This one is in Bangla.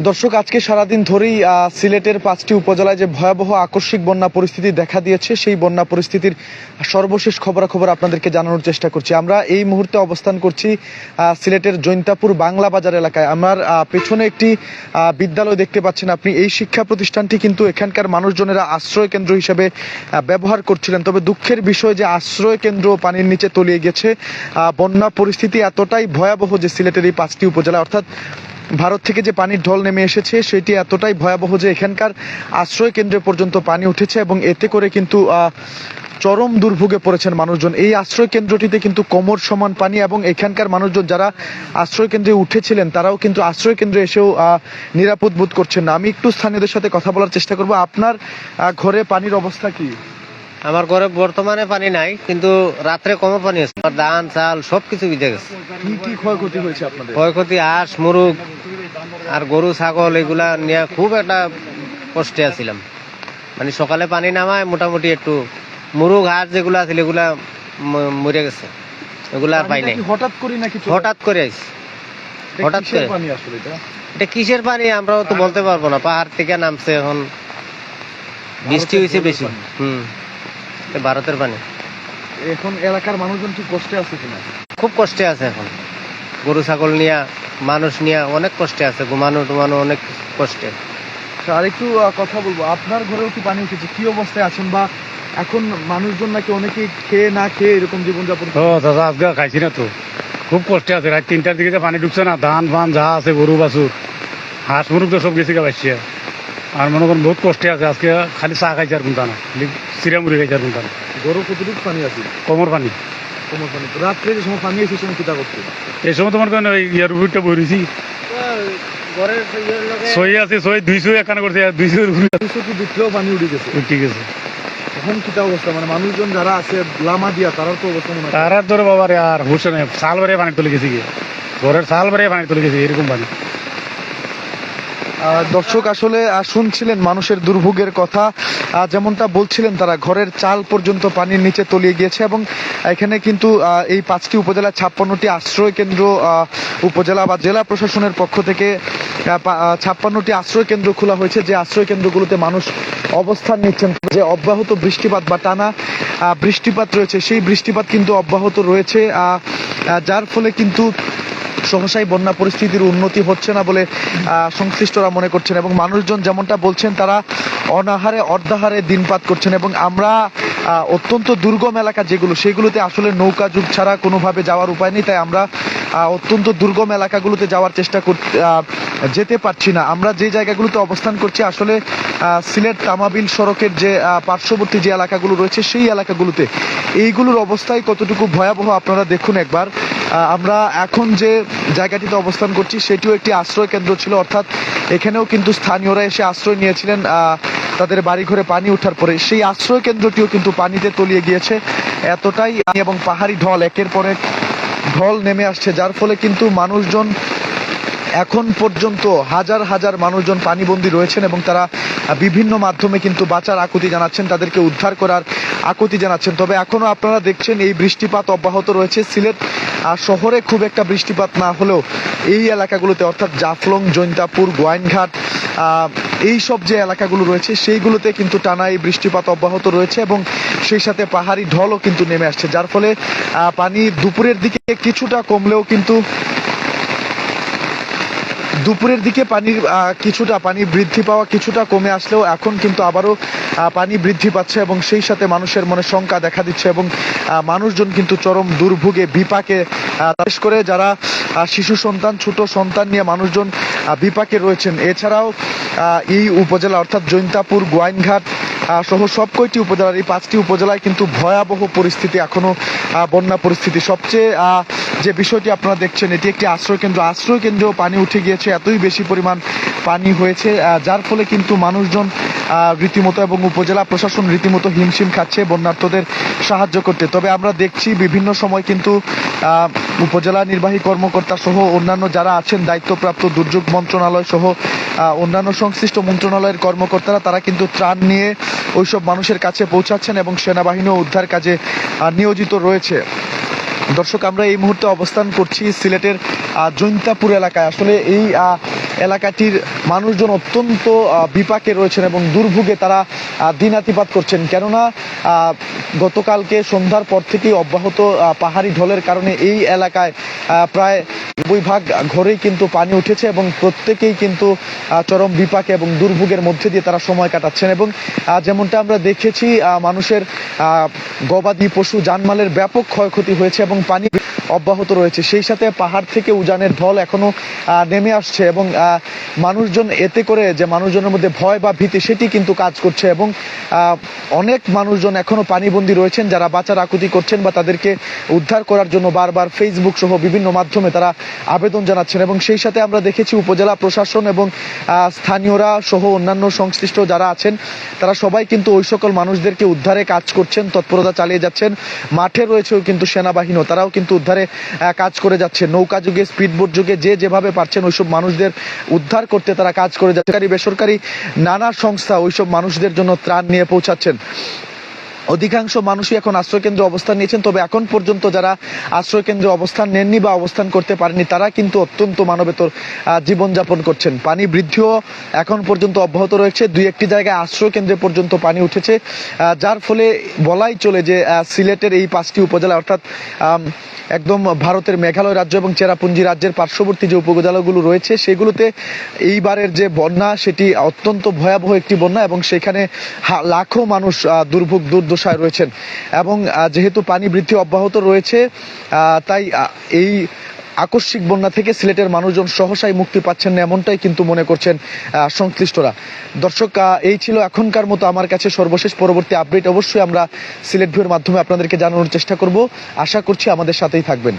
দর্শক, আজকে সারাদিন ধরেই সিলেটের 5টি উপজেলায় যে ভয়াবহ আকস্মিক বন্যা পরিস্থিতি দেখা দিয়েছে, সেই বন্যা পরিস্থিতির সর্বশেষ খবরাখবর আপনাদেরকে জানানোর চেষ্টা করছি। আমরা এই মুহূর্তে অবস্থান করছি সিলেটের জৈন্তাপুর বাংলা বাজার এলাকায়। আমার পেছনে একটি বিদ্যালয় দেখতে পাচ্ছেন আপনি। এই শিক্ষা প্রতিষ্ঠানটি কিন্তু এখানকার মানুষজনেরা আশ্রয় কেন্দ্র হিসেবে ব্যবহার করছিলেন। তবে দুঃখের বিষয় যে আশ্রয় কেন্দ্র পানির নিচে তলিয়ে গেছে। বন্যা পরিস্থিতি এতটাই ভয়াবহ যে সিলেটের এই 5টি উপজেলা, অর্থাৎ ভারত থেকে যে পানির ঢল নেমে এসেছে সেটি এতটাই ভয়াবহ যে এখানকার আশ্রয় কেন্দ্রে পর্যন্ত পানি উঠেছে এবং এতে করে কিন্তু চরম দুর্ভোগে পড়েছেন মানুষজন। এই আশ্রয় কেন্দ্রটিতে কিন্তু কোমর সমান পানি এবং এখানকার মানুষজন যারা আশ্রয় কেন্দ্রে উঠেছিলেন তারাও কিন্তু আশ্রয় কেন্দ্রে এসেও নিরাপদ বোধ করছেন না। আমি একটু স্থানীয়দের সাথে কথা বলার চেষ্টা করব। আপনার ঘরে পানির অবস্থা কি? আমার ঘরে বর্তমানে পানি নাই, কিন্তু রাত্রে কমে পানি আছে। ধান চাল সবকিছু ভিজে গেছে। কি কি ক্ষয়ক্ষতি হয়েছে আপনাদের? ক্ষয়ক্ষতি হাঁস মুরগ আর গরু ছাগল এগুলা নিয়ে খুব একটা কষ্টে আছিলাম। মানে সকালে পানি নামায় মোটামুটি একটু মুরগ হাঁস যেগুলো আছিল এগুলা মরে গেছে, এগুলা আর পাই নাই। হঠাৎ করে নাকি? হঠাৎ করে আইছে, হঠাৎ করে। পানি আসলে এটা কিসের পানি আমরাও তো বলতে পারবো না। পাহাড় থেকে নামছে, এখন বৃষ্টি হয়েছে বেশি। ভারতের পানি। এখন এলাকার মানুষজন কি কষ্টে আছে কিনা? খুব কষ্টে আছে এখন। গরু ছাগল নিয়ে মানুষ নিয়ে অনেক কষ্টে আছে, ঘুমানো টুমানো অনেক কষ্টে। আর একটু কথা বলবো, আপনার ঘরেও কি পানি উঠেছে? কি অবস্থায় আছেন? বা এখন মানুষজন নাকি অনেকে খেয়ে না খেয়ে এরকম জীবনযাপন? দাদা আজকে খাইছি না তো, খুব কষ্টে আছে। রাত 3টার দিকে যে পানি ঢুকছে না, ধান ফান যা আছে গরু বাছুর হাঁস মুরগ তো সব গেছে পাইছে। আর মনে করেন বহুত কষ্টে আছে। আজকে খালি চা খাইছে আর কোনটা না, চিরা মুড়ি খাইছে আর কোনটা না। গরু কতটুকু পানি আছে? কোমর পানি। কোমর পানি। রাত্রে যে সময় পানি এসে সময় কিতা করছে? এই সময় তোমার কেন ইয়ার উপরটা বইছি সই আছে, সই 200 এখানে করছে, 200 কি ভিতরেও পানি উঠে গেছে? ঠিক আছে। এখন কিতা অবস্থা? মানে মানুষজন যারা আছে লামা দিয়া তারার তো অবস্থা মনে হয়। তারার ধরে বাবা রে আর হুশ নেই। সাল বেড়ে পানি তুলে গেছে গিয়ে, ঘরের সাল বেড়ে পানি তুলে গেছে এরকম পানি। দর্শক, আসলে শুনছিলেন মানুষের দুর্ভোগের কথা। যেমনটা বলছিলেন, তারা ঘরের চাল পর্যন্ত পানির নিচে তলিয়ে গিয়েছে এবং এখানে কিন্তু এই 5টি উপজেলা 56টি আশ্রয় কেন্দ্র উপজেলা বা জেলা প্রশাসনের পক্ষ থেকে 56টি আশ্রয় কেন্দ্র খোলা হয়েছে। যে আশ্রয় কেন্দ্রগুলোতে মানুষ অবস্থান নিচ্ছেন। যে অব্যাহত বৃষ্টিপাত বা টানা বৃষ্টিপাত রয়েছে, সেই বৃষ্টিপাত কিন্তু অব্যাহত রয়েছে, যার ফলে কিন্তু সহসাই বন্যা পরিস্থিতির উন্নতি হচ্ছে না বলে সংশ্লিষ্টরা মনে করছেন এবং মানুষজন যেমনটা বলছেন তারা অনাহারে অর্ধাহারে দিনপাত করছেন। এবং আমরা অত্যন্ত দুর্গম এলাকা যেগুলো, সেগুলোতে আসলে নৌকা যুগ ছাড়া কোনোভাবে যাওয়ার উপায় নেই, তাই আমরা অত্যন্ত দুর্গম এলাকাগুলোতে যাওয়ার চেষ্টা যেতে পারছি না। আমরা যে জায়গাগুলোতে অবস্থান করছি আসলে সিলেট তামাবিল সড়কের যে পার্শ্ববর্তী যে এলাকাগুলো রয়েছে সেই এলাকাগুলোতে এইগুলোর অবস্থায় কতটুকু ভয়াবহ আপনারা দেখুন একবার। আমরা এখন যে জায়গাটিতে অবস্থান করছি সেটিও একটি আশ্রয় কেন্দ্র ছিল, অর্থাৎ এখানেও কিন্তু স্থানীয়রা এসে আশ্রয় নিয়েছিলেন তাদের বাড়িঘরে পানি ওঠার পরে। সেই আশ্রয় কেন্দ্রটিও কিন্তু পানিতে তলিয়ে গিয়েছে। এতটাই এবং পাহাড়ি ঢল একের পর এক ঢল নেমে আসছে, যার ফলে কিন্তু মানুষজন এখন পর্যন্ত হাজার হাজার মানুষজন পানিবন্দী রয়েছেন এবং তারা বিভিন্ন মাধ্যমে কিন্তু বাঁচার আকুতি জানাচ্ছেন, তাদেরকে উদ্ধার করার আকুতি জানাচ্ছেন। তবে এখনো আপনারা দেখছেন এই বৃষ্টিপাত অব্যাহত রয়েছে। সিলেট শহরে খুব একটা বৃষ্টিপাত না হলেও এই এলাকাগুলোতে অর্থাৎ জাফলং, জৈন্তাপুর, গোয়াইনঘাট এই সব যে এলাকাগুলো রয়েছে সেইগুলোতে কিন্তু টানা এই বৃষ্টিপাত অব্যাহত রয়েছে এবং সেই সাথে পাহাড়ি ঢলও কিন্তু নেমে আসছে, যার ফলে পানি দুপুরের দিকে কিছুটা কমলেও কিন্তু দুপুরের দিকে পানি বৃদ্ধি পাওয়া কিছুটা কমে আসলেও এখন কিন্তু আবারও পানি বৃদ্ধি পাচ্ছে এবং সেই সাথে মানুষের মনে শঙ্কা দেখা দিচ্ছে এবং মানুষজন কিন্তু চরম দুর্ভোগে বিপাকে, বিশেষ করে যারা শিশু সন্তান ছোট সন্তান নিয়ে মানুষজন বিপাকে রয়েছেন। এছাড়াও এই উপজেলা অর্থাৎ জৈন্তাপুর, গোয়াইনঘাট সহ সব কয়টি উপজেলার এই 5টি উপজেলায় কিন্তু ভয়াবহ পরিস্থিতি এখনো বন্যা পরিস্থিতি। সবচেয়ে যে বিষয়টি আপনারা দেখছেন এটি একটি আশ্রয় কেন্দ্র। আশ্রয় কেন্দ্রেও পানি উঠে গিয়েছে, এতই বেশি পরিমাণ পানি হয়েছে, যার ফলে কিন্তু মানুষজন রীতিমতো এবং উপজেলা প্রশাসন রীতিমতো হিমশিম খাচ্ছে বন্যার্তদের সাহায্য করতে। তবে আমরা দেখছি বিভিন্ন সময় কিন্তু উপজেলা নির্বাহী কর্মকর্তা সহ অন্যান্য যারা আছেন দায়িত্বপ্রাপ্ত দুর্যোগ মন্ত্রণালয় সহ অন্যান্য সংশ্লিষ্ট মন্ত্রণালয়ের কর্মকর্তারা তারা কিন্তু ত্রাণ নিয়ে ওইসব মানুষের কাছে পৌঁছাচ্ছেন এবং সেনাবাহিনীও উদ্ধার কাজে নিয়োজিত রয়েছে। দর্শক, আমরা এই মুহূর্তে অবস্থান করছি সিলেটের জৈন্তাপুর এলাকায়। আসলে এই এলাকাটির মানুষজন অত্যন্ত বিপাকে রয়েছেন এবং দুর্ভোগে তারা দিনাতিপাত করছেন। কেননা গতকালকে সন্ধ্যার পর থেকেই অব্যাহত পাহাড়ি ঢলের কারণে এই এলাকায় প্রায় 90% ঘরেই কিন্তু পানি উঠেছে এবং প্রত্যেকেই কিন্তু চরম বিপাকে এবং দুর্ভোগের মধ্যে দিয়ে তারা সময় কাটাচ্ছেন। এবং যেমনটা আমরা দেখেছি মানুষের গবাদি পশু জানমালের ব্যাপক ক্ষয়ক্ষতি হয়েছে এবং পানি অব্যাহত রয়েছে। সেই সাথে পাহাড় থেকে উজানের ঢল এখনো নেমে আসছে এবং মানুষজন এতে করে যে মানুষজনের মধ্যে ভয় বা ভীতি সেটি কিন্তু কাজ করছে এবং অনেক মানুষজন এখনো পানিবন্দী রয়েছেন যারা বাঁচার আকুতি করছেন বা তাদেরকে উদ্ধার করার জন্য বারবার ফেসবুক সহ বিভিন্ন মাধ্যমে তারা আবেদন জানাচ্ছেন। এবং সেই সাথে আমরা দেখেছি উপজেলা প্রশাসন এবং স্থানীয়রা সহ অন্যান্য সংশ্লিষ্ট যারা আছেন তারা সবাই কিন্তু ওই সকল মানুষদেরকে উদ্ধারে কাজ করছেন, তৎপরতা চালিয়ে যাচ্ছেন। মাঠে রয়েছেও কিন্তু সেনাবাহিনী, তারাও কিন্তু উদ্ধারে কাজ করে যাচ্ছে। নৌকা যুগে, স্পিডবোট যুগে যে যেভাবে পারছেন ওইসব মানুষদের উদ্ধার করতে তারা কাজ করে যাচ্ছে। বেসরকারি নানা সংস্থা ওইসব মানুষদের জন্য ত্রাণ নিয়ে পৌঁছাচ্ছেন। অধিকাংশ মানুষই এখন আশ্রয়কেন্দ্রে অবস্থান নিয়েছেন, তবে এখন পর্যন্ত যারা আশ্রয়কেন্দ্রে অবস্থান নেননি বা অবস্থান করতে পারেনি তারা কিন্তু অত্যন্ত মানবেতর জীবনযাপন করছেন। পানি বৃদ্ধিও এখন পর্যন্ত অব্যাহত রয়েছে, 2-1টি জায়গায় আশ্রয়কেন্দ্রে পর্যন্ত পানি উঠেছে, যার ফলে বলাই চলে যে সিলেটের এই 5টি উপজেলা অর্থাৎ একদম ভারতের মেঘালয় রাজ্য এবং চেরাপুঞ্জি রাজ্যের পার্শ্ববর্তী যে উপজেলাগুলো রয়েছে সেগুলোতে এইবারের যে বন্যা সেটি অত্যন্ত ভয়াবহ একটি বন্যা এবং সেখানে লাখো মানুষ দুর্ভোগ দুর্দশায় রয়েছেন। এবং যেহেতু পানি বৃদ্ধি অব্যাহত রয়েছে তাই এই আকস্মিক বন্যা থেকে সিলেটের মানুষজন সহসাই মুক্তি পাচ্ছেন না এমনটাই কিন্তু মনে করছেন সংশ্লিষ্টরা। দর্শক, এই ছিল এখনকার মতো আমার কাছে সর্বশেষ। পরবর্তী আপডেট অবশ্যই আমরা সিলেট ভিউর মাধ্যমে আপনাদেরকে জানানোর চেষ্টা করব। আশা করছি আমাদের সাথেই থাকবেন।